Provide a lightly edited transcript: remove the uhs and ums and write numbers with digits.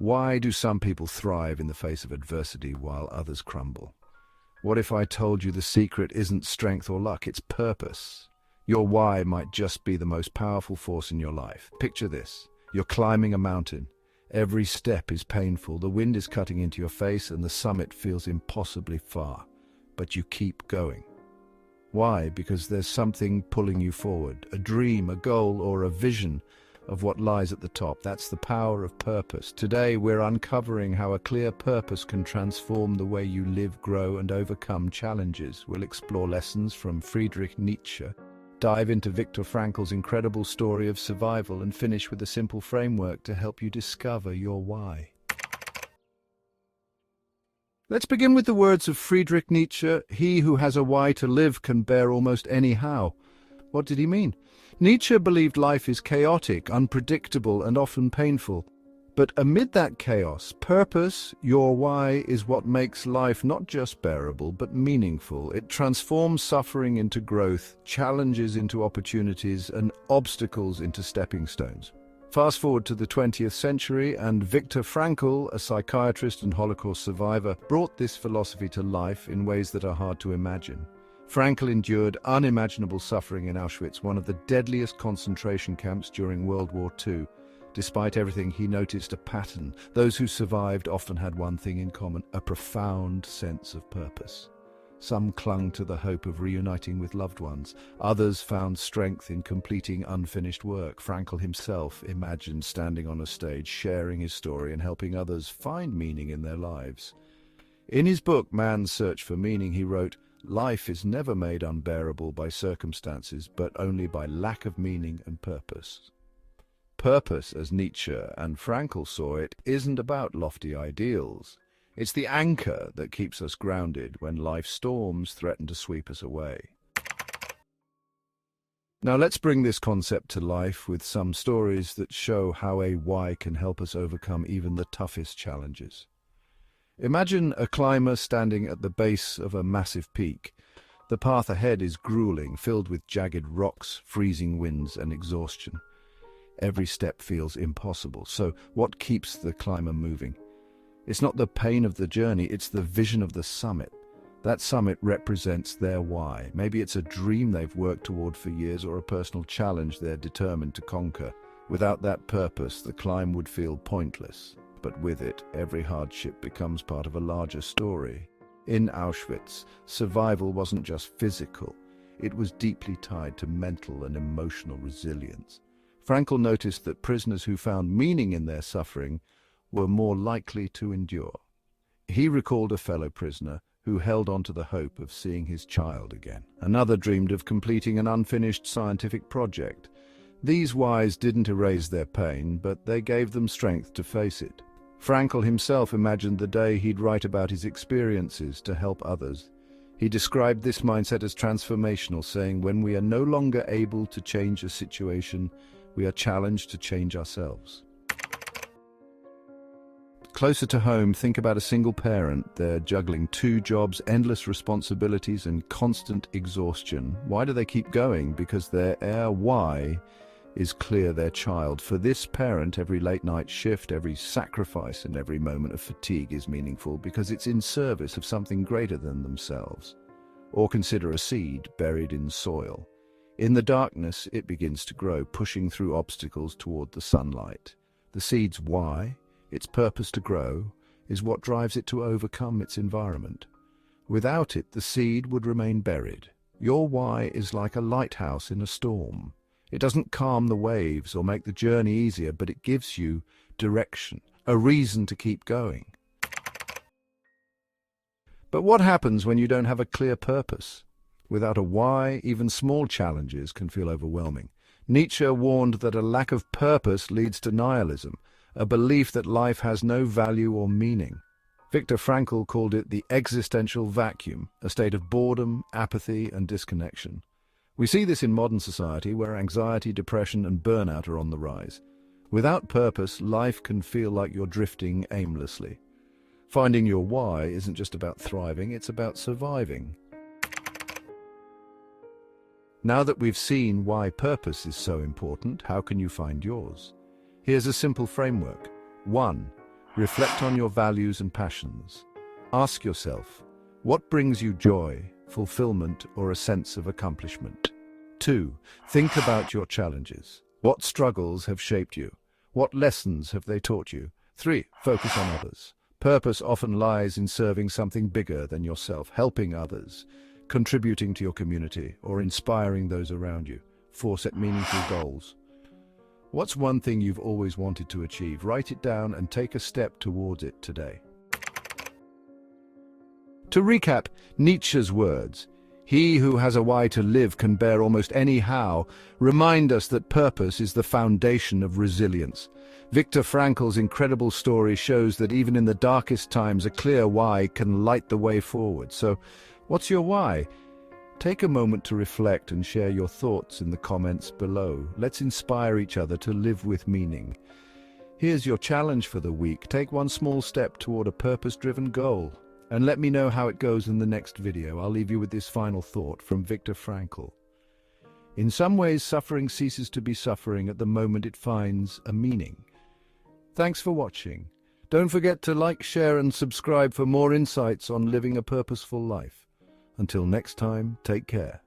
Why do some people thrive in the face of adversity while others crumble? What if I told you the secret isn't strength or luck, it's purpose? Your why might just be the most powerful force in your life. Picture this. You're climbing a mountain. Every step is painful, the wind is cutting into your face, and the summit feels impossibly far. But you keep going. Why? Because there's something pulling you forward, a dream, a goal, or a vision of what lies at the top. That's the power of purpose. Today, we're uncovering how a clear purpose can transform the way you live, grow, and overcome challenges. We'll explore lessons from Friedrich Nietzsche, dive into Viktor Frankl's incredible story of survival, and finish with a simple framework to help you discover your why. Let's begin with the words of Friedrich Nietzsche. He who has a why to live can bear almost any how. What did he mean? Nietzsche believed life is chaotic, unpredictable, and often painful. But amid that chaos, purpose, your why, is what makes life not just bearable, but meaningful. It transforms suffering into growth, challenges into opportunities, and obstacles into stepping stones. Fast forward to the 20th century, and Viktor Frankl, a psychiatrist and Holocaust survivor, brought this philosophy to life in ways that are hard to imagine. Frankl endured unimaginable suffering in Auschwitz, one of the deadliest concentration camps during World War II. Despite everything, he noticed a pattern. Those who survived often had one thing in common: a profound sense of purpose. Some clung to the hope of reuniting with loved ones. Others found strength in completing unfinished work. Frankl himself imagined standing on a stage, sharing his story and helping others find meaning in their lives. In his book, Man's Search for Meaning, he wrote, "Life is never made unbearable by circumstances, but only by lack of meaning and purpose." Purpose, as Nietzsche and Frankl saw it, isn't about lofty ideals. It's the anchor that keeps us grounded when life's storms threaten to sweep us away. Now let's bring this concept to life with some stories that show how a why can help us overcome even the toughest challenges. Imagine a climber standing at the base of a massive peak. The path ahead is grueling, filled with jagged rocks, freezing winds, and exhaustion. Every step feels impossible. So what keeps the climber moving? It's not the pain of the journey, it's the vision of the summit. That summit represents their why. Maybe it's a dream they've worked toward for years, or a personal challenge they're determined to conquer. Without that purpose, the climb would feel pointless. But with it, every hardship becomes part of a larger story. In Auschwitz, survival wasn't just physical. It was deeply tied to mental and emotional resilience. Frankl noticed that prisoners who found meaning in their suffering were more likely to endure. He recalled a fellow prisoner who held on to the hope of seeing his child again. Another dreamed of completing an unfinished scientific project. These whys didn't erase their pain, but they gave them strength to face it. Frankl himself imagined the day he'd write about his experiences to help others. He described this mindset as transformational, saying, "When we are no longer able to change a situation, we are challenged to change ourselves." Closer to home, think about a single parent. They're juggling 2 jobs, endless responsibilities, and constant exhaustion. Why do they keep going? Because their why is clear: their child. For this parent, every late-night shift, every sacrifice, and every moment of fatigue is meaningful because it's in service of something greater than themselves. Or consider a seed buried in soil. In the darkness, it begins to grow, pushing through obstacles toward the sunlight. The seed's why, its purpose to grow, is what drives it to overcome its environment. Without it, the seed would remain buried. Your why is like a lighthouse in a storm. It doesn't calm the waves or make the journey easier, but it gives you direction, a reason to keep going. But what happens when you don't have a clear purpose? Without a why, even small challenges can feel overwhelming. Nietzsche warned that a lack of purpose leads to nihilism, a belief that life has no value or meaning. Viktor Frankl called it the existential vacuum, a state of boredom, apathy, and disconnection. We see this in modern society, where anxiety, depression, and burnout are on the rise. Without purpose, life can feel like you're drifting aimlessly. Finding your why isn't just about thriving, it's about surviving. Now that we've seen why purpose is so important, how can you find yours? Here's a simple framework. 1. Reflect on your values and passions. Ask yourself, what brings you joy, fulfillment, or a sense of accomplishment? 2. Think about your challenges. What struggles have shaped you? What lessons have they taught you? 3. Focus on others. Purpose often lies in serving something bigger than yourself, helping others, contributing to your community, or inspiring those around you. 4. Set meaningful goals. What's one thing you've always wanted to achieve? Write it down and take a step towards it today. To recap Nietzsche's words, "He who has a why to live can bear almost any how," remind us that purpose is the foundation of resilience. Viktor Frankl's incredible story shows that even in the darkest times, a clear why can light the way forward. So, what's your why? Take a moment to reflect and share your thoughts in the comments below. Let's inspire each other to live with meaning. Here's your challenge for the week. Take one small step toward a purpose-driven goal. And let me know how it goes in the next video. I'll leave you with this final thought from Viktor Frankl. In some ways, suffering ceases to be suffering at the moment it finds a meaning. Thanks for watching. Don't forget to like, share, and subscribe for more insights on living a purposeful life. Until next time, take care.